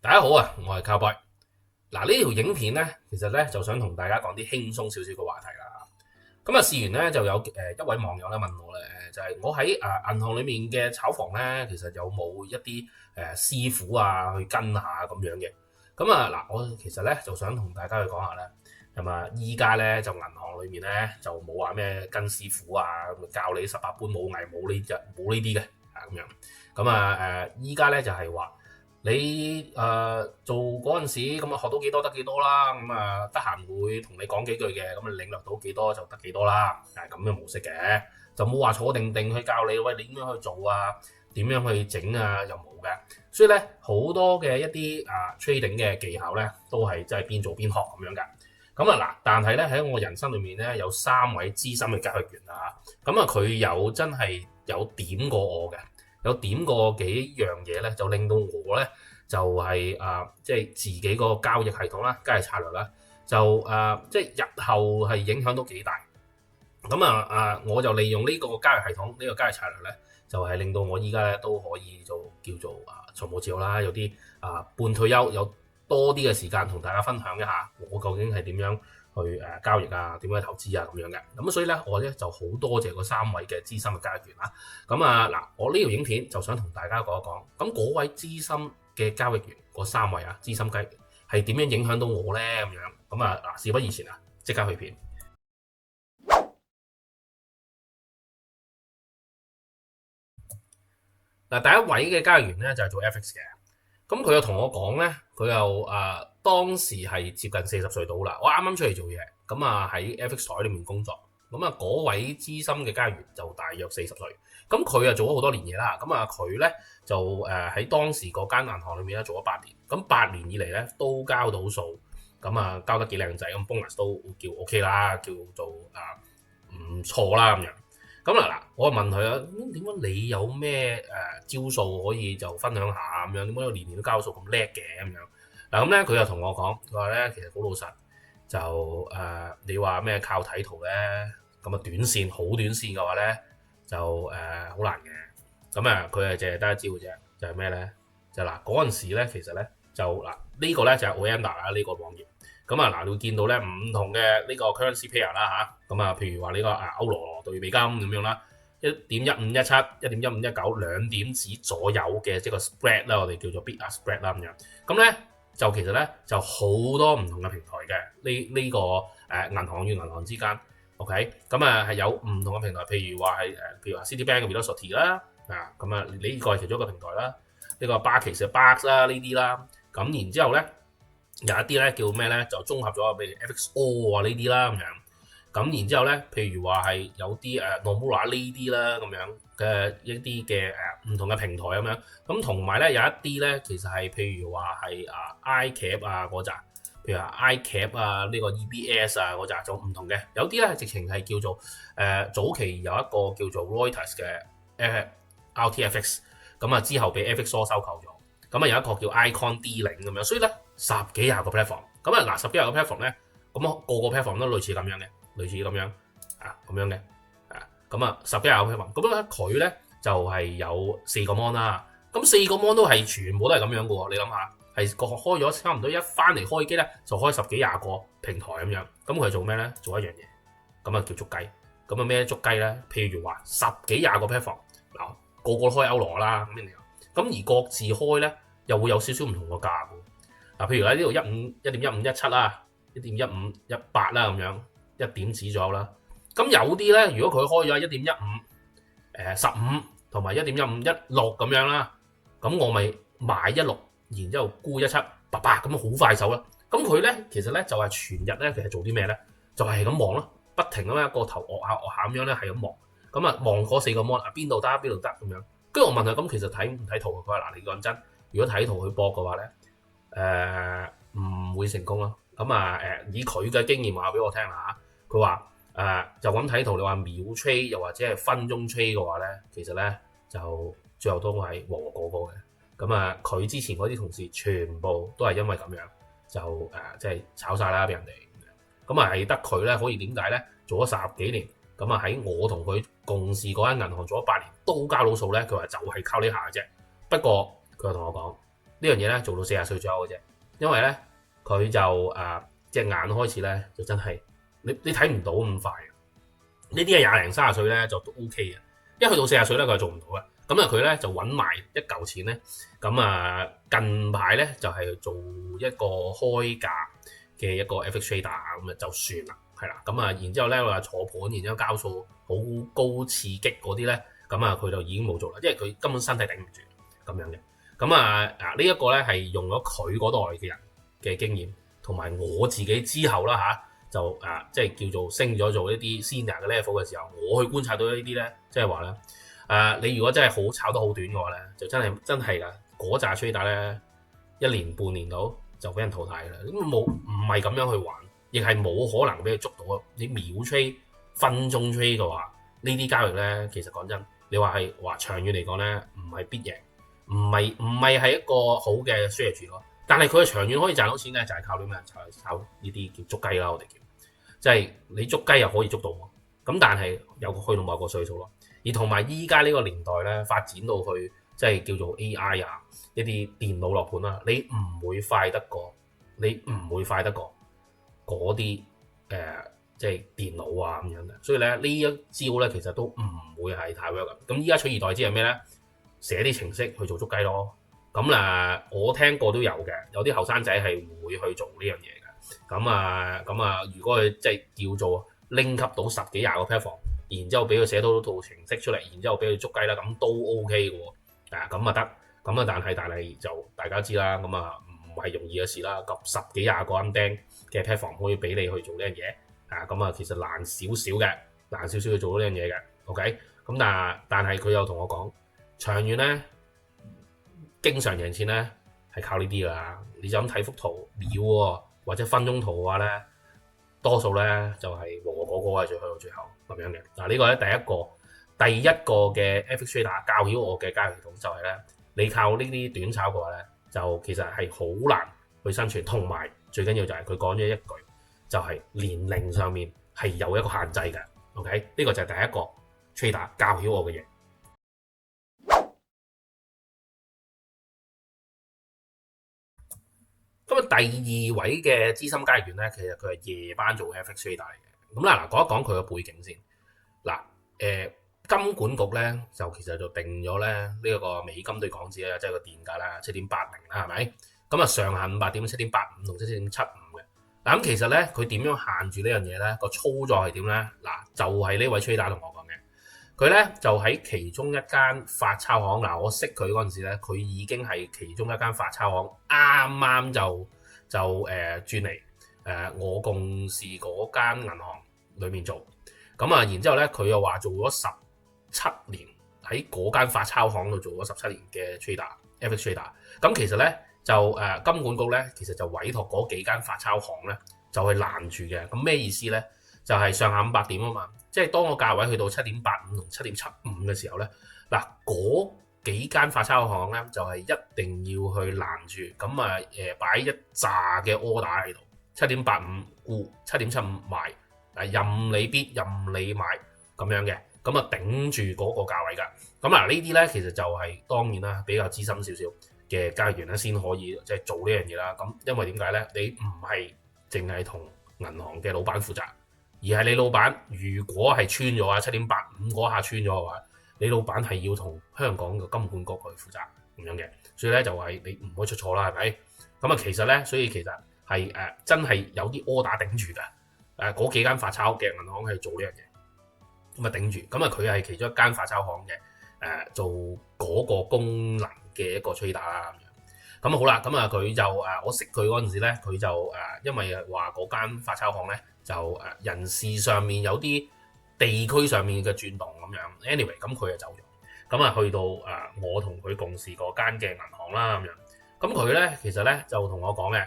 大家好啊，我係 Cowboy。嗱，呢條影片咧，其實咧就想同大家講啲輕鬆少少嘅話題啦。咁啊，事緣咧就有一位網友咧問我咧，就係我喺銀行裏面嘅炒房咧，其實有冇一啲師傅啊去跟下咁樣嘅？咁啊嗱，我其實咧就想同大家去講下咧，咁啊依家咧就銀行裏面咧就冇話咩跟師傅啊，教你十八般武藝冇呢啲嘅咁樣。咁啊依家咧就係話。你做嗰陣時，咁啊學到幾多得幾多啦，咁啊得閒會同你講幾句嘅，咁啊領略到幾多就得幾多啦，係咁嘅模式嘅，就冇話坐定定去教你，喂你點樣去做啊，點樣去整啊，又冇嘅，所以咧好多嘅一啲trading 嘅技巧咧，都係真係邊做邊學咁樣㗎。咁啊嗱，但係咧喺我人生裏面咧有3位資深嘅交易員啊，咁啊佢有真係有點過我嘅。有點過幾樣嘢咧，就令到我咧就係即係自己個交易系統啦、交易策略啦，就即係日後係影響都幾大。咁我就利用呢個交易系統、呢個交易策略咧，就係令到我依家咧都可以叫做財務自由啦，有啲半退休，有多啲嘅時間同大家分享一下我究竟係點樣去交易啊，點樣去投資啊咁樣嘅。咁所以咧，我咧就好多謝嗰3位嘅資深嘅交易員啦。咁嗱，我呢條影片就想同大家講一講，咁嗰位資深嘅交易員嗰3位資深交易員係點樣影響到我咧咁樣。咁嗱，事不宜遲啊，即刻去片。嗱，第一位嘅交易員咧就係做 FX 嘅，咁佢又同我講咧，佢又當時係接近40歲到啦，我啱啱出嚟做嘢，咁喺 FX 台裏面工作，咁嗰位資深嘅交易員就大約40歲，咁佢做咗好多年嘢啦，咁佢咧就喺當時嗰間銀行裏面咧做咗8年，咁8年以嚟咧都交到數，咁交得幾靚仔，咁 bonus 都叫 OK 啦，叫做唔錯啦咁樣。咁嗱，我問佢啊，點解你有咩招數可以就分享下咁樣？點解年年都交數咁叻嘅咁樣？嗱咁咧，佢又同我講，佢話咧其實好老實，就你話咩靠睇圖咧，咁短線好短線嘅話咧，就好難嘅。咁佢係淨係得一招嘅啫，就係咩咧？就嗱嗰陣時咧，其實咧就嗱呢個咧就係 Oanda 啦，呢個網頁。嗱，你會見到咧唔同嘅呢個 currency pair 啦嚇，譬如話呢個歐羅對美金咁樣啦，1.1517、1.1519兩點子左右嘅即係個 spread 啦，我哋叫做 bid ask spread 啦咁樣。咁咧就其實咧就好多唔同嘅平台嘅呢個銀行與銀行之間 ，OK，係有唔同嘅平台，譬如話Citibank 嘅 Velocity 啦，呢個係其中一個平台啦，呢個 Barclays 嘅 Barks 啦呢啲啦，咁然之後咧。有一啲咧叫咩咧？就綜合咗，譬如 FXO 呢啲啦咁樣。咁然之後咧，譬如話係有啲Nomura 呢啲啦咁樣嘅一啲嘅唔同嘅平台咁樣。咁同埋咧有一啲咧，其實係譬如話係iCap 嗰扎，譬如話 iCap 呢個 EBS 嗰扎就唔同嘅。有啲咧直情係叫做早期有一個叫做 Reuters 嘅RTFX，咁之後俾 FXO 收購咗。咁有一個叫 Icon D0咁樣，所以咧10幾廿個 platform， 咁10幾廿個 platform 咧，咁個個 platform 都類似咁樣嘅，類似咁樣咁樣嘅10幾廿個 platform， 咁咧佢咧就係有4個 mon 啦，咁4個 mon 都係全部都係咁樣嘅喎，你諗下係開咗差唔多一翻嚟開機咧就開10幾廿個平台咁樣，咁佢做咩咧？做一樣嘢，咁叫捉雞，咁咩捉雞咧？譬如話10幾廿個 platform， 嗱個個都開歐羅啦，咁而各自開咧。又會有少少唔同個價嘅，譬如喺呢度1.1517啦，1.1518啦咁樣1點子左右啦。咁有啲咧，如果佢開咗1.15、15同埋1.1516咁樣啦，咁我咪買16，然之後沽17，咁好快手啦。咁佢咧其實咧就係全日咧，其實做啲咩咧？就係咁望咯，不停咁樣個頭惡下咁樣咧，係咁望。望嗰4個 mon 邊度得邊度得咁樣。跟住我問佢咁，其實睇唔睇圖？佢話嗱，你講真。如果睇圖去搏嘅話咧，唔會成功咯。以佢嘅經驗話俾我聽啦嚇，佢話就咁睇圖，你話秒 trade 又或者係分鐘 trade 嘅話咧，其實咧就最後都係和和過嘅。佢之前嗰啲同事全部都係因為咁樣就即係炒晒啦，俾人哋。係得佢咧可以點解咧？做咗10幾年，喺我同佢共事嗰間銀行做咗8年都交到數咧。佢話就係靠呢下嘅啫。不過佢又同我講，呢樣嘢咧做到40歲左右嘅啫，因為咧佢就隻眼開始咧就真係你睇唔到咁快嘅，呢啲係20零30歲咧就都 OK 嘅，一去到40歲咧佢係做唔到嘅。咁佢咧就揾埋一嚿錢咧，咁近排咧就係做一個開價嘅一個 FX trader 咁就算啦，係啦，然之後咧話坐盤，然之後交數好高刺激嗰啲咧，佢就已經冇做啦，因為佢根本身體頂唔住咁樣嘅。呢一個咧係用咗佢嗰代嘅人嘅經驗，同埋我自己之後啦就即係叫做升咗做一啲 senior 嘅 level 嘅時候，我去觀察到呢啲咧，即係話咧。你如果真係好炒得好短嘅話咧，就真係㗎，嗰紮 trader 咧1年半年到就俾人淘汰㗎啦。咁唔係咁樣去玩，亦係冇可能俾佢捉到啊！你秒 trade 分鐘 trade 嘅話，呢啲交易咧，其實講真，你話長遠嚟講咧，唔係必贏，唔係一個好嘅 strategy 咯。但係佢嘅長遠可以賺到錢嘅，就係靠啲咩？炒呢啲叫捉雞啦，我哋叫，即係你捉雞又可以捉到喎。咁但係有去到某個歲數咯。而同埋依家呢個年代咧，發展到去即係叫做 AI 一啲電腦落盤啦，你唔會快得過嗰啲即係電腦咁樣嘅。所以咧呢一招咧其實都唔會係太 work 嘅。咁依家取而代之係咩咧？寫啲程式去做捉雞咯。我聽過都有嘅，有啲後生仔係會去做呢樣嘢嘅。如果佢即係叫做拎級到10幾20個 platform。然之後俾佢寫到套程式出嚟，然之後俾佢捉雞啦，咁都 OK 嘅喎，咁得，但係就大家知啦，唔係容易嘅事啦，咁10幾20個咁釘嘅 platform 可以俾你去做呢樣嘢，其實難少少去做到呢樣嘢嘅 ，OK，但係佢又同我講，長遠咧，經常贏錢咧係靠呢啲㗎，你就咁睇幅圖秒喎，或者分鐘圖嘅話咧。多數咧就係和嗰個係最去到最後咁樣嘅。呢個咧第一個嘅 FX trader 教曉我嘅交易系統就係咧，你靠呢啲短炒嘅話咧，就其實係好難去生存，同埋最緊要就係佢講咗一句，就係年齡上面係有一個限制嘅。OK，呢個就係第一個 trader 教曉我嘅嘢。第二位嘅資深交易員咧，其實佢係夜班做 FX trader 嚟嘅。講一講佢嘅背景先。金管局咧就其實就定咗咧呢一個美金對港紙咧，即係個電價啦，7.80啦，係咪？上限500點，7.85同7.75嘅。咁其實咧佢點樣限住呢樣嘢咧？個操作係點咧？就係呢位 trader 同我講嘅。佢咧就喺其中一間發鈔行，我識佢嗰陣時咧，佢已經係其中一間發鈔行，啱啱就轉嚟我共事嗰間銀行裏面做。然之後咧，佢又話做咗17年喺嗰間發鈔行度做咗17年嘅 FX trader。咁其實咧就金管局咧，其實就委託嗰幾間發鈔行咧，就係攔住嘅。咁咩意思咧？就係上限500點啊嘛。即係當個價位去到7.85同7.75嘅時候咧，嗰幾間發鈔行咧就係一定要去攔住，擺一紮嘅 order 喺度，7.85沽，7.75賣，任你 bid 任你買咁樣嘅，頂住嗰個價位㗎。呢啲咧其實就係當然啦，比較資深少少嘅交易員咧先可以即係做呢樣嘢啦。因為點解咧？你唔係淨係同銀行嘅老闆負責。而係你老闆，如果係穿咗7.85嗰下穿咗嘅話，你老闆係要同香港嘅金管局去負責咁樣嘅，所以咧就係你唔可以出錯啦，係咪？其實咧，所以其實係真係有啲 order 頂住嘅，嗰幾間發鈔嘅銀行係做呢樣嘢，頂住，佢係其中一間發鈔行嘅做嗰個功能嘅一個 trader 啦咁樣。好啦，佢就我識佢嗰陣時咧，佢就因為話嗰間發鈔行咧。就人事上面有啲地區上面嘅轉動咁樣 ，anyway 佢就走咗，去到我同佢共事嗰間嘅銀行啦咁樣，佢咧其實咧就同我講嘅，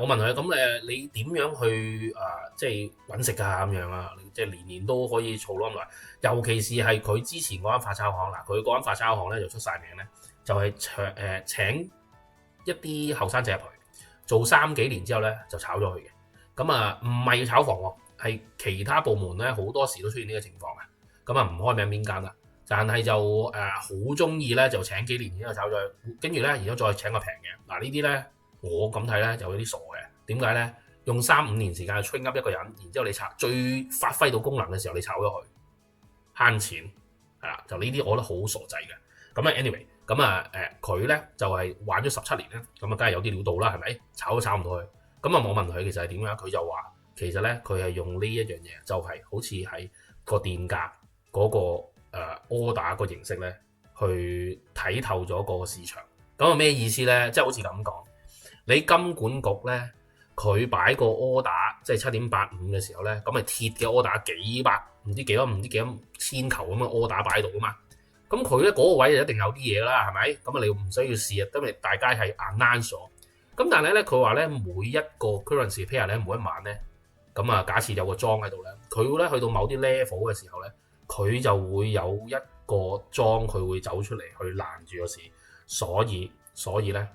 我問佢你點樣去即係揾食㗎咁樣啊？即係年年都可以儲咁耐，尤其是係佢之前嗰間發鈔行佢嗰間發鈔行咧就出晒名咧，就係請一啲後生仔入去做3幾年之後咧就炒咗佢嘅。唔係要炒房喎，係其他部門咧好多時都出現呢個情況嘅。唔開名邊間啦，但係就好中意咧就請幾年然之後炒咗，跟住咧然之後再請個平嘅。嗱呢啲咧我咁睇咧就有啲傻嘅。點解咧？用3-5年時間去 train up 一個人，然之後你炒最發揮到功能嘅時候你炒咗佢，慳錢係啦。就呢啲我覺得好傻仔嘅。咁啊 anyway， 咁啊佢咧就係玩咗17年咧，咁啊梗係有啲料到啦，係咪？炒都炒唔到佢。咁啊我問佢其實係點樣，佢就話其實咧佢係用呢一樣嘢，就係好似喺個電價嗰個order 個形式咧，去睇透咗個市場。咁啊咩意思咧？即係好似咁講，你金管局咧。佢擺個 order 即係7.85嘅時候咧，咁係鐵嘅 order 幾百唔知幾多千球咁嘅 order 擺喺度噶嘛。咁佢咧嗰個位就一定有啲嘢啦，係咪？咁啊你唔需要試啊，因為大家係 announce 咗。咁但係咧佢話咧每一個 currency pair 咧每一晚咧，咁啊假設有個莊喺度咧，佢咧去到某啲 level 嘅時候咧，佢就會有一個莊佢會走出嚟去攔住個市，所以咧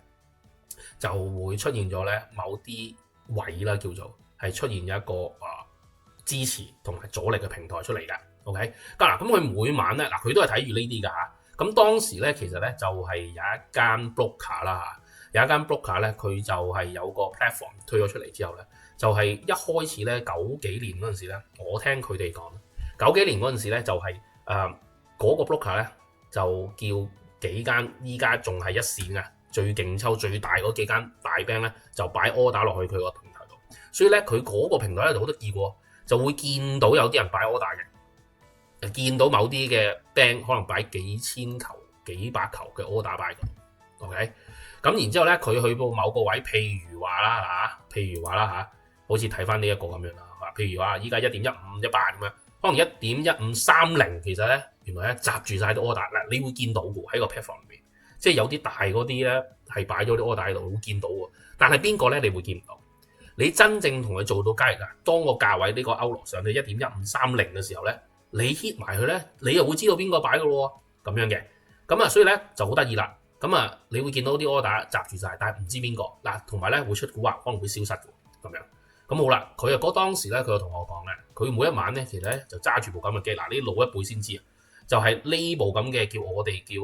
就會出現咗咧某啲位啦，叫做係出現一個支持同埋阻力嘅平台出嚟㗎。OK，咁佢每晚咧佢都係睇住呢啲㗎嚇。咁當時咧其實咧就係有一間 broker 啦，有一間 broker 咧佢就係有個 platform 推咗出嚟之後咧，就係一開始咧90幾年嗰陣時咧，我聽佢哋講90幾年嗰陣時咧就係嗰個 broker 咧就叫幾間依家仲係一線嘅。最勁抽最大嗰幾間大 bank 咧，就擺 order 落去佢個平台度，所以咧佢嗰個平台咧就好得意喎，就會見到有啲人擺 order 嘅，見到某啲嘅 bank 可能擺幾千球、幾百球嘅 order 擺嘅 ，OK， 咁然之後咧佢去到某個位，譬如話啦嚇，好似睇翻呢一個咁樣啦，譬如話依家1.1518咁樣，可能1.1530其實咧原來咧集住晒啲 order 嗱，你會見到嘅喺個 platform 入面。即係有啲大嗰啲咧，係擺咗啲 order 喺度，會見到喎。但係邊個咧？你會見唔到。你真正同佢做到交易啦，當個價位呢個歐羅上到1.1530嘅時候咧，你 hit 埋佢咧，你又會知道邊個擺嘅咯喎。咁樣嘅，咁啊，所以咧就好得意啦。咁啊，你會見到啲 order 集住晒，但係唔知邊個嗱，同埋咧會出蠱惑，可能會消失嘅咁樣。咁好啦，佢啊當時咧，佢就同我講咧，佢每一晚咧，其實咧就揸住部咁嘅機嗱，呢老一輩先知啊，就係呢部咁嘅叫我哋叫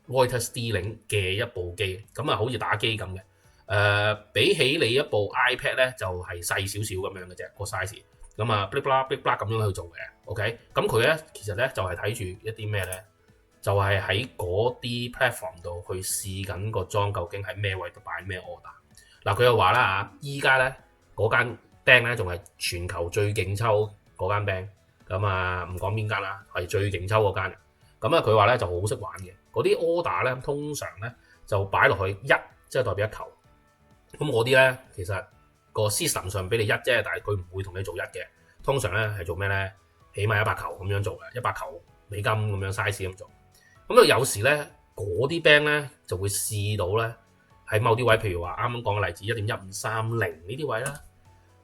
Reuters D-Link 嘅一部機，咁啊好似打機咁嘅，比起你一部 iPad 咧就係細少少咁樣嘅啫個 size，咁啊 blah blah blah 咁樣去做嘅 ，OK，咁佢咧其實咧就係睇住一啲咩咧，就係喺嗰啲 platform 度去試緊個莊究竟喺咩位度擺咩 order。嗱佢又話啦嚇，依家咧嗰間 bank 咧仲係全球最勁抽嗰間 bank，咁啊唔講邊間啦，係最勁抽嗰間。咁啊佢話咧就好識玩嘅。嗰啲 order 咧，通常咧就擺落去1，即係代表1球。咁嗰啲咧，其實個 system 上俾你1啫，但係佢唔會同你做1嘅。通常咧係做咩咧？起碼100球咁樣做嘅，100球美金咁樣 size 咁做。咁啊有時咧，嗰啲 bank 咧就會試到咧喺某啲位，譬如話啱啱講嘅例子1.1530呢啲位啦。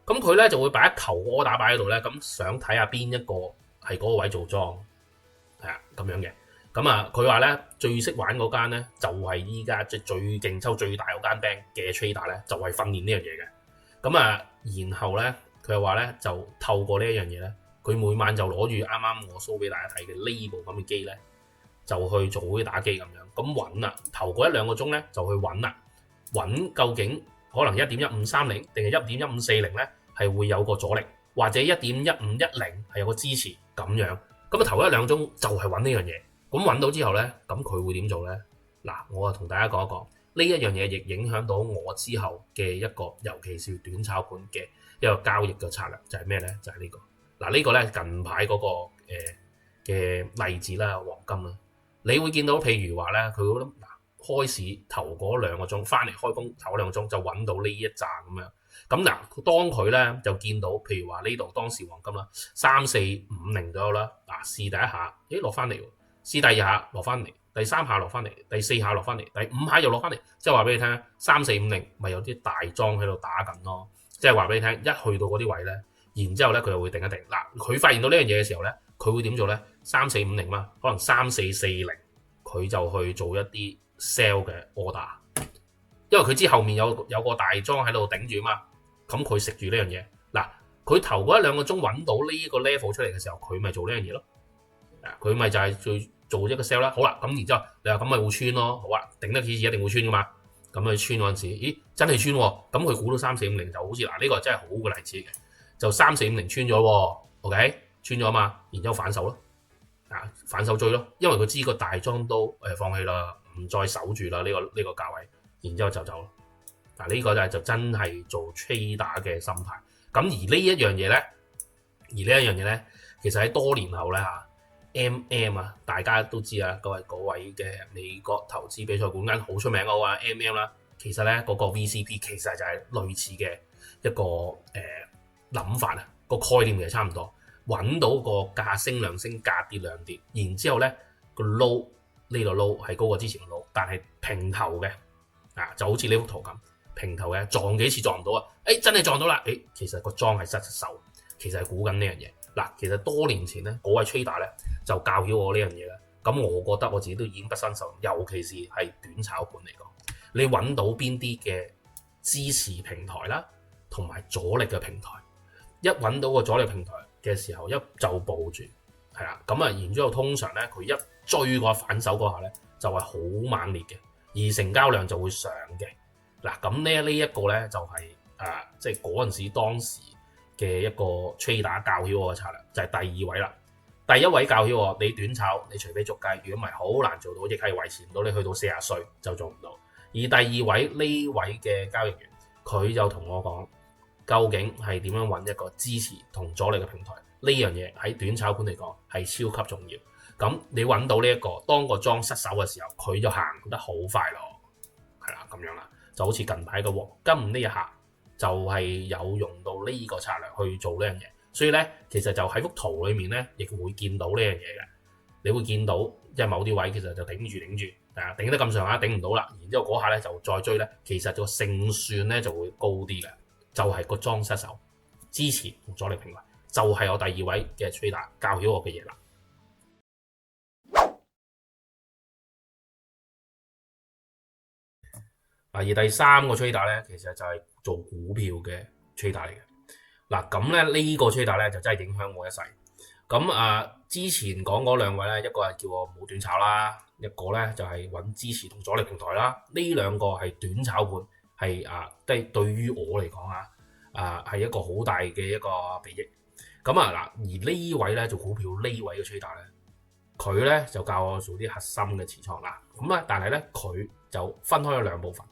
咁佢咧就會擺1球 order 擺喺度咧，咁想睇下邊一個係嗰個位做莊，係啊咁樣嘅。咁啊，佢話咧最識玩嗰間咧，就係依家即係最勁抽最大嗰間 bank 嘅 trader 咧，就係訓練呢樣嘢嘅。咁啊，然後咧佢又話咧，就透過呢一樣嘢咧，佢每晚就攞住啱啱我 show 俾大家睇嘅呢部咁嘅機咧，就去做好似打機咁樣，咁揾啦。頭嗰1-2個鐘咧就去揾啦，揾究竟可能1.1530定係1.1540咧係會有個阻力，或者1.1510係有個支持咁樣。咁啊頭1-2鐘就係揾呢樣嘢。咁揾到之後咧，咁佢會點做咧？嗱，我啊同大家講一講呢一樣嘢，亦影響到我之後嘅一個，尤其是短炒盤嘅一個交易嘅策略，就係咩咧？就係呢個。嗱，呢個咧近排嗰個嘅例子啦，黃金啦，你會見到譬如話咧，佢嗰啲開市頭嗰2個鐘翻嚟開工頭2個鐘就揾到呢一紮咁樣。咁嗱，當佢咧就見到譬如話呢度當時黃金啦3450左右啦，嗱試第一下，落翻嚟喎。試第2下落翻嚟，第3下落翻嚟，第4下落翻嚟，第5下又落翻嚟，即係話俾你聽，3450咪有啲大莊喺度打緊咯。即係話俾你聽，一去到嗰啲位咧，然之後咧佢又會定一定。嗱，佢發現到呢樣嘢嘅時候咧，佢會點做咧？3450嘛，可能3440，佢就去做一啲 sell 嘅 order，因為佢知後面有個大莊喺度頂住嘛。咁佢食住呢樣嘢。嗱，佢頭嗰1-2個鐘揾到呢個 level 出嚟嘅時候，佢咪做呢樣嘢咯。佢咪就係做做一個 sell 啦。好啦，咁然之後你話咁咪會穿咯，好啊，頂得起一定會穿噶嘛。咁佢穿嗰陣時，咦真係穿喎，咁佢估到3450就好似嗱呢個真係好嘅例子嘅，就3450穿咗喎 ，OK 穿咗嘛，然之後反手咯，反手追咯，因為佢知個大莊都放棄啦，唔再守住啦呢個價位，然之後就走咯。呢個就真係做 trader 嘅心態。咁而呢一樣嘢咧，其實喺多年後咧MM 啊，大家都知啊，嗰位嘅美國投資比賽館間好出名嗰個 MM 啦，其實咧嗰個 VCP 其實就係類似嘅一個諗法啊，個概念其實差唔多，揾到個價升量升，價跌量跌，然之後咧個 low 呢個 low 係高過之前嘅 low，但係平頭嘅就好似呢幅圖咁平頭嘅，撞幾次撞唔到啊，真係撞到啦，其實個莊係失手，其實係估緊呢樣嘢。嗱，其實多年前咧，嗰位 trader 咧就教曉我呢樣嘢咧。咁我覺得我自己都已經不新手，尤其是係短炒盤嚟講，你揾到邊啲嘅支持平台啦，同埋阻力嘅平台，一揾到個阻力平台嘅時候，一就抱住，係啦。咁然之後通常咧，佢一追個反手嗰下咧，就係好猛烈嘅，而成交量就會上嘅。嗱，咁呢一個咧就係即係嗰陣時當時嘅一個 trader 教曉我嘅策略，就係第二位啦。第一位教曉我，你短炒，你除非捉雞，如果唔係好難做到，亦係維持唔到你去到40歲就做唔到。而第二位呢位嘅交易員，佢就同我講，究竟係點樣揾一個支持同阻力嘅平台？呢樣嘢喺短炒盤嚟講係超級重要。咁你揾到呢一個，當個莊失手嘅時候，佢就行得好快咯，係啦，咁樣啦，就好似近排嘅黃金呢一下。就係有用到呢個策略去做呢樣嘢，所以咧其實就喺幅圖裏面咧，亦會見到呢樣嘢嘅。你會見到即係某啲位其實就頂住，頂得咁上下頂唔到啦，然之後嗰下咧就再追咧，其實個勝算咧就會高啲嘅。就係個莊失手，支持同阻力平台，就係我第二位嘅 trader 教曉我嘅嘢啦。而第三個 trader 咧，其實就係做股票嘅 trader 嚟嘅。嗱，咁咧呢個 trader 咧就真係影響我一世。咁之前講嗰兩位咧，一個係叫我冇短炒啦，一個咧就係揾支持同阻力平台啦。呢兩個係短炒盤，係即係對於我嚟講係一個好大嘅一個裨益。咁嗱，而呢位咧做股票呢位嘅 trader 咧，佢咧就教我做啲核心嘅持倉啦。咁但係咧佢就分開咗兩部分。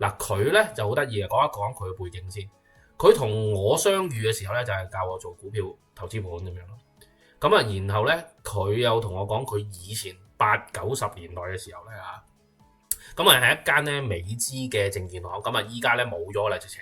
嗱，佢咧就好得意啊，講一講佢嘅背景先。佢同我相遇嘅時候咧，就係教我做股票投資盤咁樣咯。咁然後咧佢又同我講佢以前80-90年代嘅時候咧咁係一間咧美資嘅證券行。咁依家咧冇咗啦直情。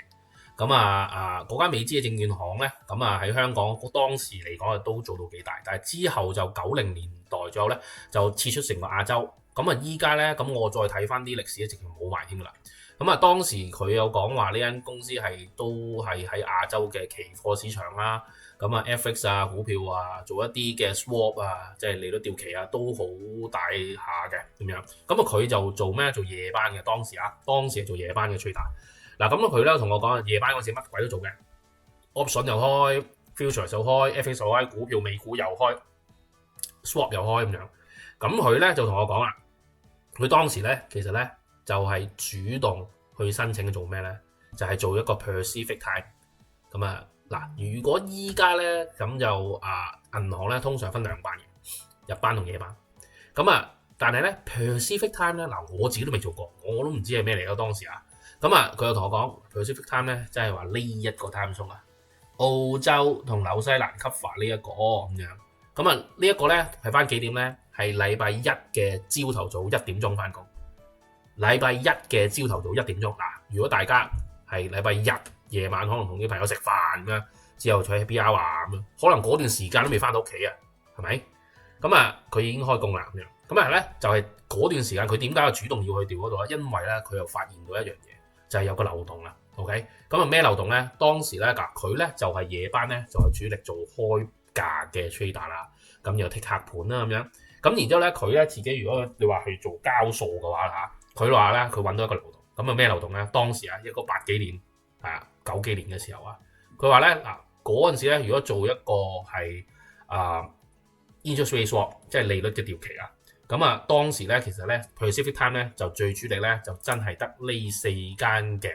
咁嗰間美資嘅證券行咧，咁喺香港當時嚟講都做到幾大，但係之後就90年代左右咧就撤出成個亞洲。咁依家咧咁我再睇翻啲歷史咧，直情冇埋添噶啦。咁當時佢有講話呢間公司都係喺亞洲嘅期貨市場啦，FX 股票做一啲嘅 swap 即係利率掉期都好大下嘅咁樣。咁佢就做咩？做夜班嘅當時係做夜班嘅 trader。嗱，咁佢咧同我講夜班嗰時乜鬼都做嘅 ，option 又開 ，future 又開 ，FX 又開，股票美股又開 ，swap 又開咁樣。咁佢咧就同我講啦，佢當時咧其實咧就係主動去申請做咩咧？就係做一個 Pacific Time。咁嗱，如果依家咧咁就銀行咧通常分兩班嘅，日班同夜班。但係咧 Pacific Time 咧我自己都未做過，我都唔知係咩嚟咯當時佢又同我講 Pacific Time 咧，即係話呢一個 time zone澳洲同紐西蘭 cover 呢一個咁樣。呢一個咧係翻幾點咧？係禮拜一嘅朝頭早1點鐘翻工。禮拜一嘅朝頭早1點鐘，如果大家係禮拜日夜晚可能同啲朋友食飯咁樣，之後坐 happy hour 咁樣，可能嗰段時間都未翻到屋企係咪？佢已經開工啦咁樣。咧就係嗰段時間，佢點解主動要去調嗰度咧？因為咧佢又發現到一樣嘢，就係有個漏洞啦。OK，咩漏洞咧？當時咧佢咧就係夜班咧就係主力做開價嘅 trader 啦，咁又剔客盤啦咁樣。然之後咧佢咧自己如果你話去做交數嘅話佢話咧佢揾到一個漏洞。咩漏洞咧？當時一個80幾年90幾年嘅時候佢話咧嗰陣時咧如果做一個係interest rate swap，即係利率嘅掉期咁啊，當時咧其實咧 Pacific Time 咧就最主力咧就真係得呢四間嘅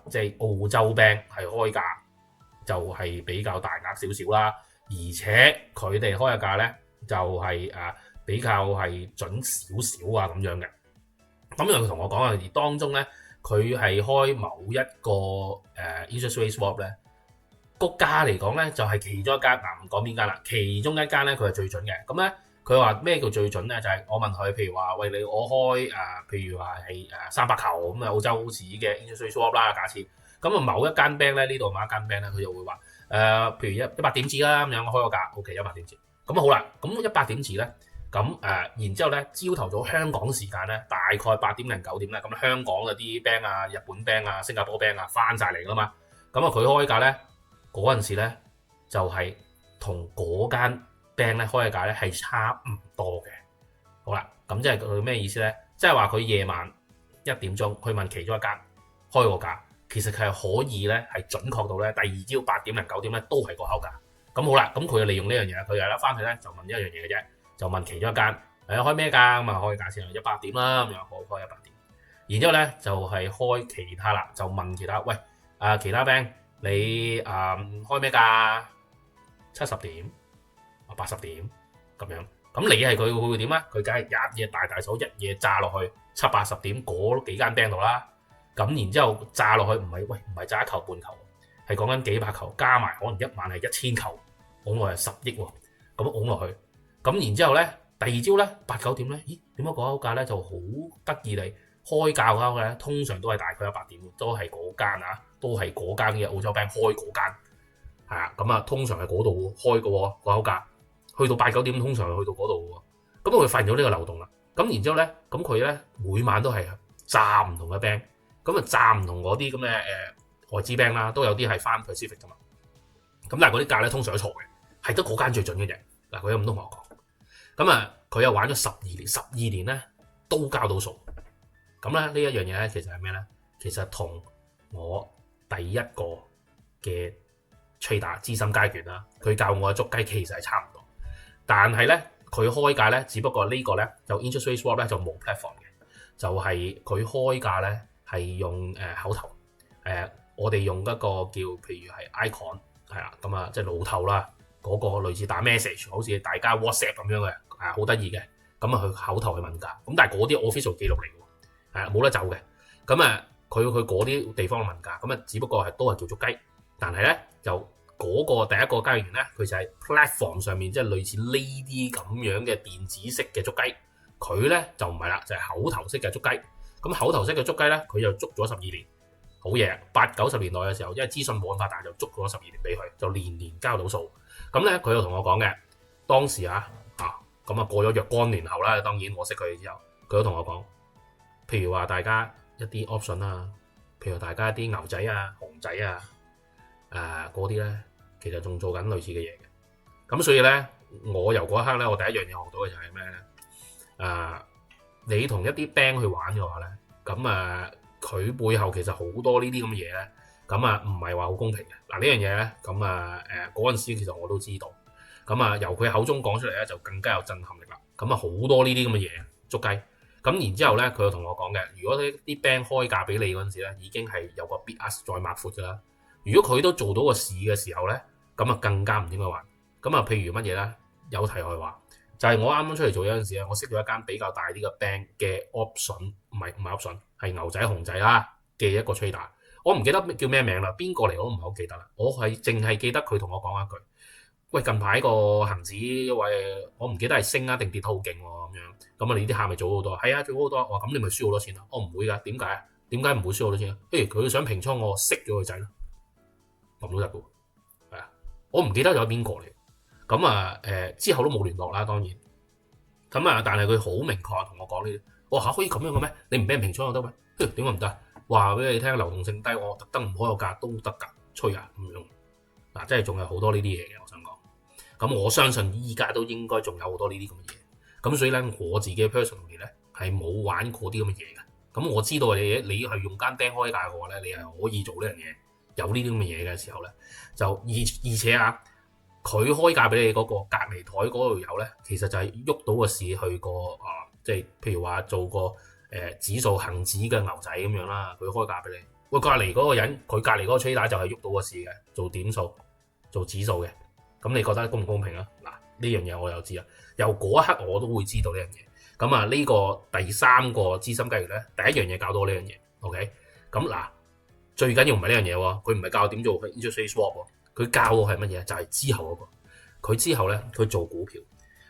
即係澳洲 bank 係開價就係比較大額少少啦，而且佢哋開嘅價咧就係比較係準少少咁樣嘅。咁佢同我講啊，而當中咧佢係開某一個interest rate swap 咧。個價嚟講咧，就係其中一間，唔講邊間啦。其中一間咧，佢係最準嘅。咁咧，佢話咩叫最準咧？就係我問佢，譬如話，喂，我開譬如話係300球咁啊，澳洲紙嘅 interest rate swap 啦，假設咁啊，某一間 bank 咧，呢度某一間 bank 咧，佢就會話譬如100點子啦咁樣，我開個價 OK 100點子。咁好啦，咁100點子咧，咁然之後咧，朝頭早香港時間咧，大概8點零9點咧，咁香港嗰啲 bank 啊、日本 bank 啊、新加坡 bank 啊翻晒嚟㗎嘛，咁啊佢開價咧。嗰陣時咧就係同嗰間 bank 咧開嘅價咧係差唔多嘅。好啦，咁即係佢咩意思咧？即係話佢夜晚1點鐘去問其中一間開個價，其實佢係可以咧係準確到咧第二朝8點零9點咧都係個口價。咁好啦，咁佢就利用呢樣嘢，佢又一翻去咧就問一樣嘢嘅啫，就問其中一間開咩價咁啊，開價先100點啦咁樣，開100點。然之後咧就係開其他啦，就問其他喂其他 bank。你開咩價？70點80點咁樣，咁你係佢會點啊？佢梗係一嘢大手一嘢炸落去70-80點嗰幾間 bank 度啦。咁然之後炸落去唔係炸一球半球，係講緊幾百球加埋，可能一晚係1000球，拱落係10億喎。咁拱落去，咁然之後咧，第二朝咧8-9點咧，咦？點解嗰口價咧就好得意地開價嗰口嘅咧？通常都係大概100點，都係嗰間都係嗰間嘅澳洲 bank 開嗰間，係啊，咁啊，通常係嗰度開嘅喎，個口價去到8-9點，通常係去到嗰度喎。咁佢發現咗呢個漏洞啦。咁然之後咧，咁佢咧每晚都係炸唔同嘅 bank，咁啊炸唔同嗰啲咁嘅外資 bank 啦，都有啲係翻 Pacific 噶嘛。咁但係嗰啲價咧通常都錯嘅，係得嗰間最準嘅啫。嗱，佢有咁多同我講。咁啊，佢又玩咗12年咧都交到數。咁咧呢一樣嘢咧，其實係咩咧？其實同我第一個嘅 trader 資深階段啦，佢教我嘅捉雞其實係差唔多，但係咧佢開價咧，只不過呢個咧就 interest rate swap 咧就冇 platform 嘅，就係佢開價咧係用口頭我哋用一個叫譬如係 icon 係啦，咁啊即係路透啦，嗰個類似打 message， 好似大家 WhatsApp 咁樣嘅，好得意嘅，咁啊佢口頭去問價，咁但係嗰啲 official 記錄嚟嘅，係冇得走嘅，咁啊。佢嗰啲地方嘅問價，咁啊，只不過都係叫捉雞，但係咧就嗰個第一個交易員咧，佢就係 platform 上面即係類似呢啲咁樣嘅電子式嘅捉雞，佢咧就唔係啦，就係口頭式嘅捉雞。咁口頭式嘅捉雞咧，佢就捉咗12年，好嘢。80-90年代嘅時候，因為資訊冇咁發達，就捉咗12年俾佢，就年年交到數。咁咧佢又同我講嘅，當時咁啊過咗若干年後啦，當然我識佢之後，佢都同我講，譬如話大家。一啲 option 啊，譬如大家一啲牛仔啊、熊仔啊，嗰啲咧，其實仲做緊類似嘅嘢嘅。咁所以咧，我由嗰一刻咧，我第一樣嘢學到嘅就係咩咧？你同一啲 bank 去玩嘅話咧，咁佢背後其實好多呢啲咁嘅嘢咧，咁唔係話好公平嘅。嗱呢樣嘢咧，咁嗰陣時其實我都知道。咁由佢口中講出嚟咧，就更加有震撼力啦。咁好多呢啲咁嘅嘢捉雞。咁然之後咧，佢又同我講嘅，如果啲 bank 開價俾你嗰陣時咧，已經係有個 bid ask 再擘闊㗎啦。如果佢都做到個市嘅時候咧，咁更加唔應該玩。咁譬如乜嘢咧？有題外話，就係我啱啱出嚟做嗰陣時咧，我識到一間比較大啲嘅 bank 嘅 option，唔係 option，係牛仔熊仔啦嘅一個 trader。我唔記得叫咩名啦，邊個嚟我都唔係好記得啦。我係淨係記得佢同我講一句。喂，近排個恆指我唔記得係升定跌得好勁喎咁樣，咁你啲客咪做好多？係啊，做好多。哇，咁你咪輸好多錢啦？我唔會㗎，點解啊？點解唔會輸好多錢啊？佢想平倉我，熄咗佢仔啦，咁都得㗎，係啊，我唔記得咗邊個嚟。咁之後都冇聯絡啦，當然。咁但係佢好明確同我講呢啲，我話可以咁樣嘅咩？你唔俾人平倉就得咩？點解唔得？話俾你聽，流動性低，我特登唔開個價都得㗎，吹啊咁樣。嗱，即係仲有好多呢啲嘢嘅，我想講。咁我相信依家都應該仲有好多呢啲咁嘅嘢。咁所以咧，我自己 personally 咧係冇玩過啲咁嘅嘢嘅。咁我知道你係用間 bank 開價嘅話咧，你係可以做呢樣嘢。有呢啲咁嘅嘢嘅時候咧，就而且佢開價俾你嗰個隔離台嗰度有咧，其實就係喐到個市去個即係譬如話做個指數恒指嘅牛仔咁樣啦，佢開價俾你。喂，隔離嗰個人，佢隔離嗰個 trader 就係喐到個市嘅，做點數、做指數嘅。咁你覺得公唔公平啊？嗱，呢樣嘢我又知啊。由嗰一刻我都會知道呢樣嘢。咁啊，呢個第三個資深交易咧，第一樣嘢教到我呢樣嘢。OK，咁嗱，最緊要唔係呢樣嘢喎，佢唔係教我點做 interest rate swap 喎，佢教我係乜嘢？就係之後嗰個。佢之後咧，佢做股票，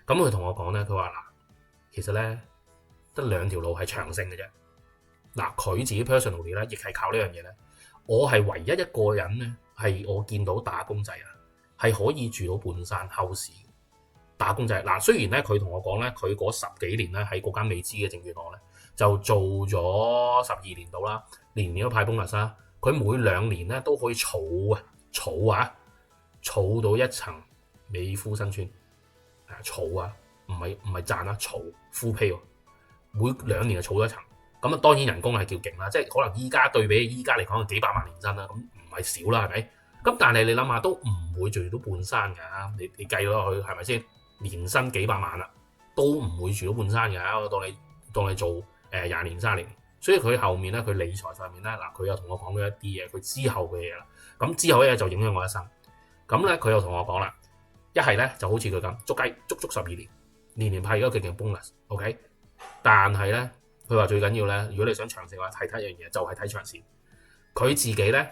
咁佢同我講咧，佢話嗱，其實咧得兩條路係長勝嘅啫。嗱，佢自己 personally 咧，亦係靠呢樣嘢咧。我係唯一一個人咧，係我見到打工仔啊，係可以住到半山後市打工仔。嗱，雖然咧佢同我講咧，佢嗰10幾年咧喺嗰間美資嘅證券行咧，就做咗12年度啦，年年都派 bonus 啦。佢每2年咧都可以儲到一層美孚新村儲啊，唔係賺啊，儲 full pay 喎，每2年就儲咗一層。咁啊，當然人工係叫勁啦，即係可能依家對比依家嚟講係幾百萬年薪啦，咁唔係少啦，係咪？咁但係你諗下都唔會住到半山㗎，你計咗落去係咪先？年薪幾百萬啦，都唔會住到半山㗎。我當你做20年30年，所以佢後面咧佢理財上面咧嗱，佢又同我講咗一啲嘢，佢之後嘅嘢啦。咁之後嘅嘢就影響我一生。咁咧佢又同我講啦，一係咧就好似佢咁捉雞足12年，年年派咗佢勁 bonus，OK？但係咧。佢話最緊要咧，如果你想長線嘅話，睇一樣嘢就係睇長線。佢自己咧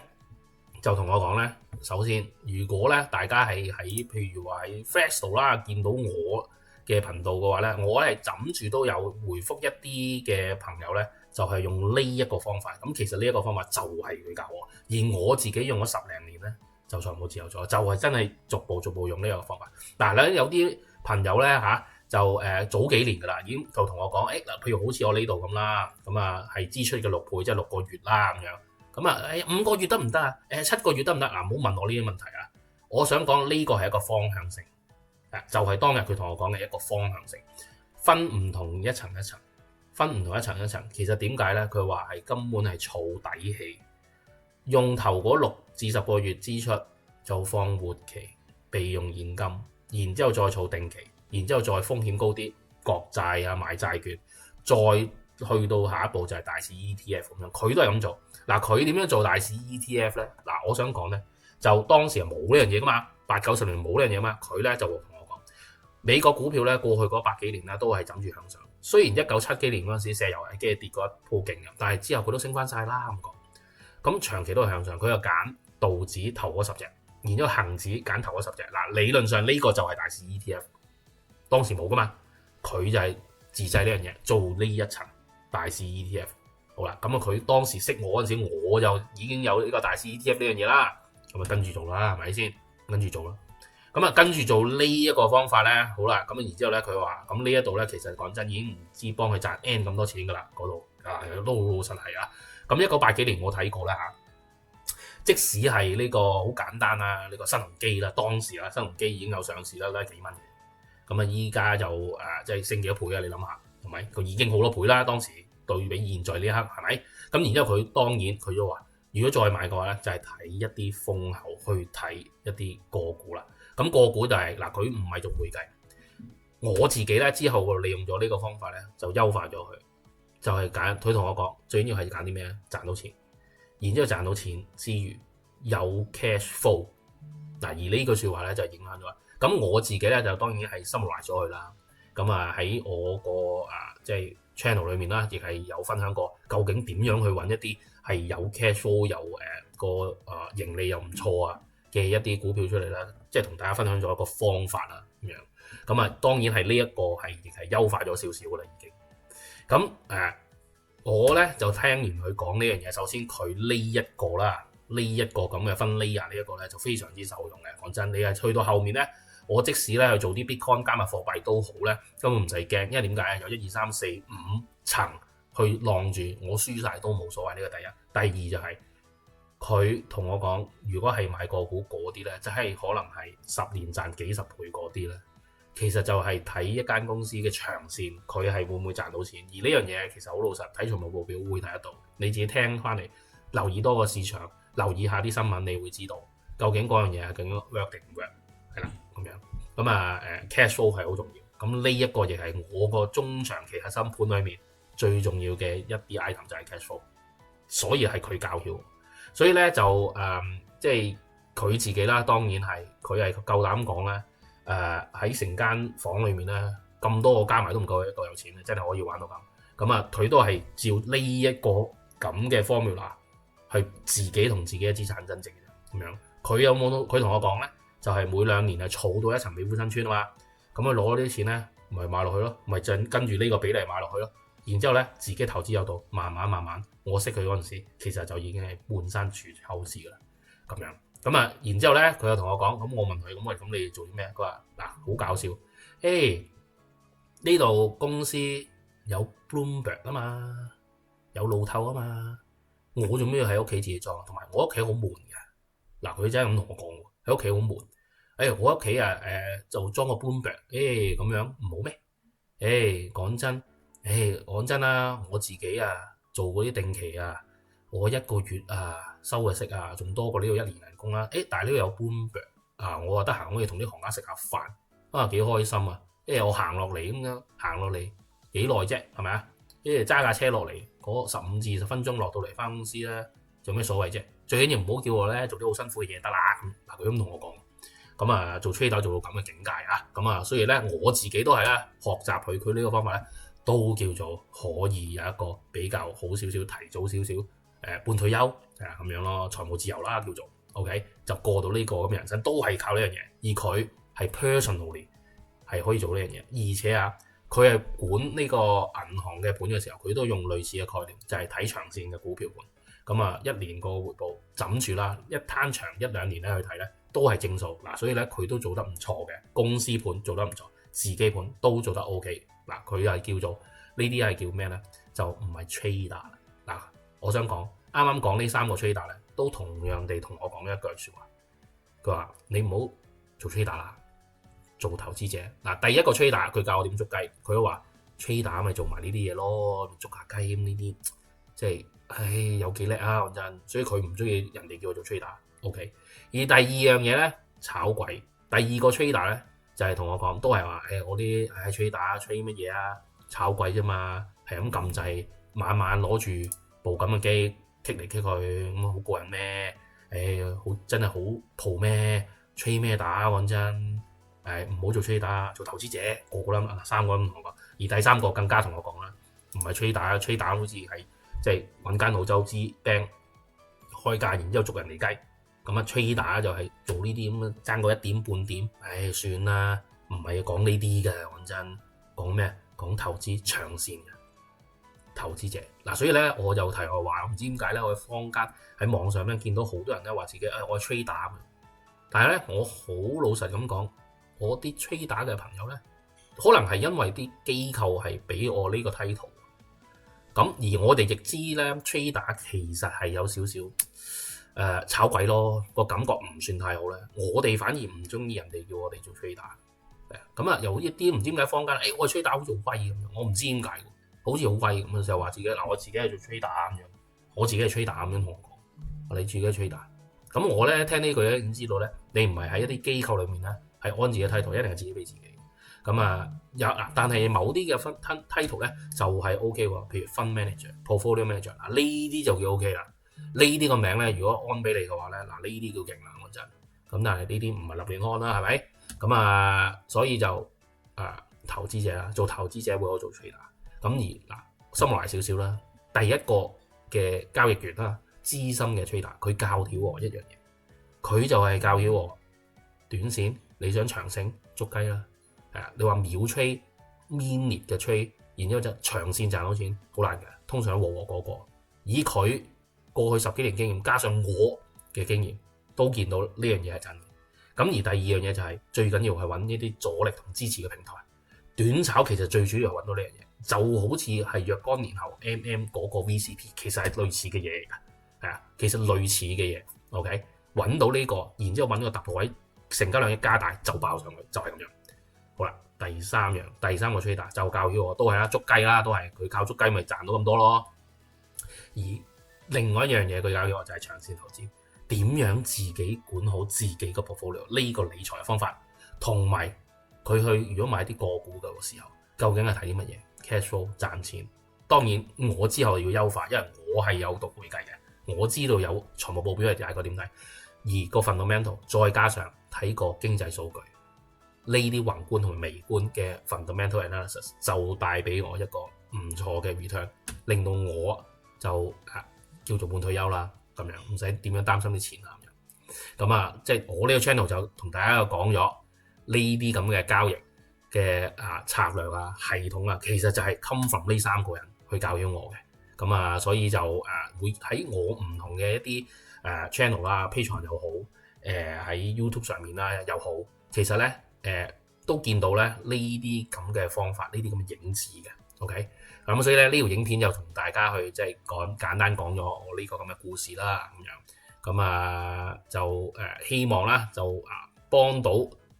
就同我講咧，首先如果咧大家係喺譬如話喺 Flex 度啦，見到我嘅頻道嘅話咧，我係枕住都有回覆一啲嘅朋友咧，就係用呢一個方法。咁其實呢一個方法就係佢教我，而我自己用咗10零年咧，就財務自由咗，就係真係逐步用呢個方法。嗱咧有啲朋友咧就早幾年㗎啦，已經就同我講，嗱，譬如好似我呢度咁啦，咁啊係支出嘅6倍，即係6個月啦咁樣，咁啊5個月得唔得啊？7個月得唔得？嗱，唔好問我呢啲問題啊！我想講呢個係一個方向性，就係當日佢同我講嘅一個方向性，分唔同一層一層，分唔同一層一層。其實點解咧？佢話係根本係儲底氣，用頭嗰6至10個月支出就放活期備用現金，然之後再儲定期。然之後再風險高啲，國債啊買債券，再去到下一步就係大市 ETF 咁樣，佢都係咁做。嗱，佢點樣做大市 ETF 咧？嗱，我想講咧，就當時係冇呢樣嘢噶嘛，80、90年冇呢樣嘢嘛，佢咧就同我講，美國股票咧過去嗰100幾年咧都係枕住向上。雖然1970幾年嗰陣時石油危機跌過一鋪勁嘅，但係之後佢都升翻晒啦咁講。咁長期都係向上，佢又揀道指頭嗰10隻，然之後恆指揀頭嗰10隻。嗱，理論上呢個就係大市 ETF。當時冇噶嘛，佢就係自製呢樣嘢，做呢一層大市 ETF。好啦，咁啊佢當時識我嗰陣時，我就已經有呢個大市 ETF 呢樣嘢啦，咁啊跟住做啦，係咪先？跟住做啦，咁啊跟住做呢一個方法咧，好啦，咁啊然之後咧，佢話咁呢一度咧，其實講真已經唔知幫佢賺 N 咁多錢噶啦，嗰度都好老實係啊。咁1980幾年我睇過啦嚇，即使係呢個好簡單啦，呢個新鴻基啦，當時啊新鴻基已經有上市啦，都係幾蚊。咁啊，依家就即係升幾多倍啊？你諗下，係咪？佢已經好多倍啦。當時對比現在呢一刻，係咪？咁然之後佢當然佢都話，如果再買嘅話咧，就係睇一啲風口，去睇一啲個股啦。咁個股就係嗱，佢唔係做會計。我自己咧之後利用咗呢個方法咧，就優化咗佢，就係揀佢同我講，最緊要係揀啲咩咧？賺到錢，然之後賺到錢之餘有 cash flow。嗱，而呢句説話咧就影響咗。咁我自己咧就當然係 summarize 咗佢啦。咁啊喺我個即係 channel 裏面啦，亦係有分享過究竟點樣去揾一啲係有 cash flow 有個盈利又唔錯啊嘅一啲股票出嚟啦，即係同大家分享咗一個方法啦咁樣。咁啊當然係呢一個係亦係優化咗少少噶啦已經。咁我咧就聽完佢講呢樣嘢，首先佢呢一個啦，呢一個咁嘅分 layer 呢一個咧就非常之受用嘅。講真，你係去到後面咧。我即使咧去做啲 Bitcoin 加密貨幣都好咧，根本唔使驚，因為點解？有1、2、3、4、5層去晾住，我輸晒都冇所謂。呢個第一，第二就係佢同我講，如果係買個股嗰啲咧，就係可能係10年賺幾十倍嗰啲咧，其實就係睇一間公司嘅長線，佢係會唔會賺到錢。而呢樣嘢其實好老實，睇財務報表會睇得到。你自己聽翻嚟，留意多個市場，留意下啲新聞，你會知道究竟嗰樣嘢係究竟 work 定唔 work 係啦。咁樣。咁啊cash flow 係好重要。咁呢一個亦係我個中長期核心盤裏面最重要嘅一啲 item 就係 cash flow，所以係佢教曉。所以咧就即係佢自己啦，當然係佢係夠膽講咧。喺成間房裏面咧，咁多個加埋都唔夠一個有錢嘅，真係可以玩到咁。咁啊，佢都係照呢一個咁嘅 formula 去自己同自己嘅資產增值嘅咁樣。佢有冇佢同我講咧？就係每2年係儲到一層美孚新村啊嘛。咁佢攞呢啲錢咧，咪買落去咯，咪就跟住呢個比例買落去咯。然之後咧，自己投資有道，慢慢，我識佢嗰陣時，其實就已經係半山全後事噶啦，咁樣。咁啊，然之後咧，佢又同我講，咁我問佢，咁喂，咁你做啲咩？佢話嗱，好搞笑，呢度公司有 Bloomberg 啊嘛，有路透啊嘛，我做咩要喺屋企自己裝？同埋我屋企好悶嘅。嗱，佢真係咁同我講喎，喺屋企好悶。我屋企啊，就裝個 Bloomberg，咁樣唔好咩？講真啦，我自己啊做嗰啲定期啊，我一個月啊收嘅息啊，仲多過呢度1年人工啦。但係呢度有 Bloomberg 啊，我話得閒可以同啲行家食下飯啊，幾開心啊！我行落嚟咁樣，行落嚟幾耐啫，係咪啊？揸架車落嚟嗰15至20分鐘落到嚟翻公司啦，做咩所謂啫？最緊要唔好叫我咧做啲好辛苦嘅嘢得啦。咁佢咁同我講，咁啊做 trader 做到咁嘅境界啊，咁啊所以咧我自己都係咧學習佢呢個方法咧，都叫做可以有一個比較好少少、提早少少半退休咁樣咯，財務自由啦叫做 OK， 就過到呢個咁嘅人生都係靠呢樣嘢，而佢係 personally 係可以做呢樣嘢，而且啊佢係管呢個銀行嘅盤嘅時候，佢都用類似嘅概念，就係睇長線嘅股票盤。咁啊，一年個回報枕住啦，一攤長1-2年咧去睇咧，都係正數嗱，所以咧佢都做得唔錯嘅，公司盤做得唔錯，自己盤都做得 OK 嗱，佢係叫做呢啲係叫咩咧？就唔係 trader 嗱，我想講啱啱講呢3個 trader 咧，都同樣地同我講一句説話，佢話你唔好做 trader 啦，做投資者嗱。第一個 trader 佢教我點捉雞，佢都話 trader 咪做埋呢啲嘢咯，捉下雞咁呢啲即係。有幾叻啊！講真，所以佢唔中意人哋叫佢做 trader。OK， 而第二樣嘢咧，炒鬼。第二個 trader 咧就係同我講，都係話我啲trader trade 乜嘢啊？炒鬼啫嘛，係咁撳掣，晚晚攞住部咁嘅機，kick嚟 kick 去，咁好過癮咩？好真係好蒲咩？trade 咩打？講真，唔好做 trader，做投資者。個個啦，3個咁同我講，而第3個更加同我講啦，唔係 trader 好似係。即係揾間澳洲資 bank 開價，然之後捉人哋雞咁啊。trader 就係做呢啲咁啊，爭個1點半點，算啦，唔係講呢啲嘅。講真，講咩？講投資長線嘅投資者嗱。所以咧，我就提我話，我唔知點解咧，我喺坊間喺網上咧見到好多人咧話自己我係 trader，但係咧我好老實咁講，我啲 trader 嘅朋友咧，可能係因為啲機構係俾我呢個 title。咁而我哋亦知咧 trader 其實係有少少炒鬼咯，個感覺唔算太好咧。我哋反而唔中意人哋叫我哋做 trader。咁啊，有一啲唔知點解坊間我係 trader 好似好威咁樣，我唔知點解，好似好威咁就話自己嗱，我自己係做 trader 咁樣，我自己係 trader 咁樣同我講，你自己係 trader。咁我咧聽呢句咧已經知道咧，你唔係喺一啲機構裏面咧係按自己 title，一定係自己俾自己。咁啊，但係某啲嘅title咧就係 O K 喎，譬如 fund manager、portfolio manager 嗱，呢啲就叫 O K 啦。呢啲個名咧，如果安俾你嘅話咧，嗱呢啲叫勁啦，講真。咁但係呢啲唔係立亂安啦，係咪？咁啊，所以就投資者啦，做投資者會好做 trader。咁而嗱，深入埋少少啦，第一個嘅交易員啦，資深嘅 trader，佢教曉我一樣嘢，佢就係教曉我短線你想長勝捉雞啦。你話秒 trade、minute 嘅 trade， 然之後就長線賺到錢，好難嘅。通常和個個，以佢過去10幾年經驗，加上我嘅經驗，都見到呢樣嘢係真嘅。咁而第二樣嘢就係最緊要係揾呢啲阻力同支持嘅平台。短炒其實最主要係揾到呢樣嘢，就好似係若干年後 MM 嗰個 VCP， 其實係類似嘅嘢嚟㗎。其實類似嘅嘢 ，OK， 揾到呢個，然之後揾個突破位，成交量一加大就爆上去，就係咁樣。好啦，第三個 trader 就教曉我，都係啦，捉雞啦，都係佢靠捉雞咪賺到咁多咯。而另外一樣嘢佢教曉我就係長線投資，點樣自己管好自己個 portfolio 呢個理財方法，同埋佢去如果買啲個股嘅時候，究竟係睇啲乜嘢 cash flow 賺錢。當然我之後要優化，因為我係有讀會計嘅，我知道有財務報表係大概點睇，而個 fundamental 再加上睇個經濟數據，呢啲宏觀同埋微觀嘅 fundamental analysis 就帶俾我一個唔錯嘅 return， 令到我就叫做半退休啦，咁樣唔使點樣擔心啲錢啦咁樣。咁即係我呢個 channel 就同大家講咗呢啲咁嘅交易嘅策略系統其實就係 come from 呢3個人去教曉我嘅。咁所以就會喺我唔同嘅一啲channel 啦 Patreon 又好，喺 YouTube 上面啦又好，其實咧都見到咧呢啲咁嘅方法，呢啲咁嘅影子嘅。OK， 咁所以咧呢條影片就同大家去即係簡單講咗我呢個咁嘅故事啦，咁樣咁就希望啦就幫到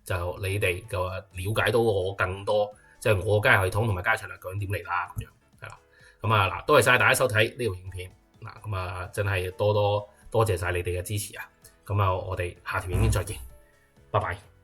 就你哋就了解到我更多即係我嘅交易系統同埋交易策略究竟點嚟啦，咁樣係啦。咁多謝晒大家收睇呢條影片咁真係多謝晒你哋嘅支持啊！咁我哋下條影片再見，拜拜。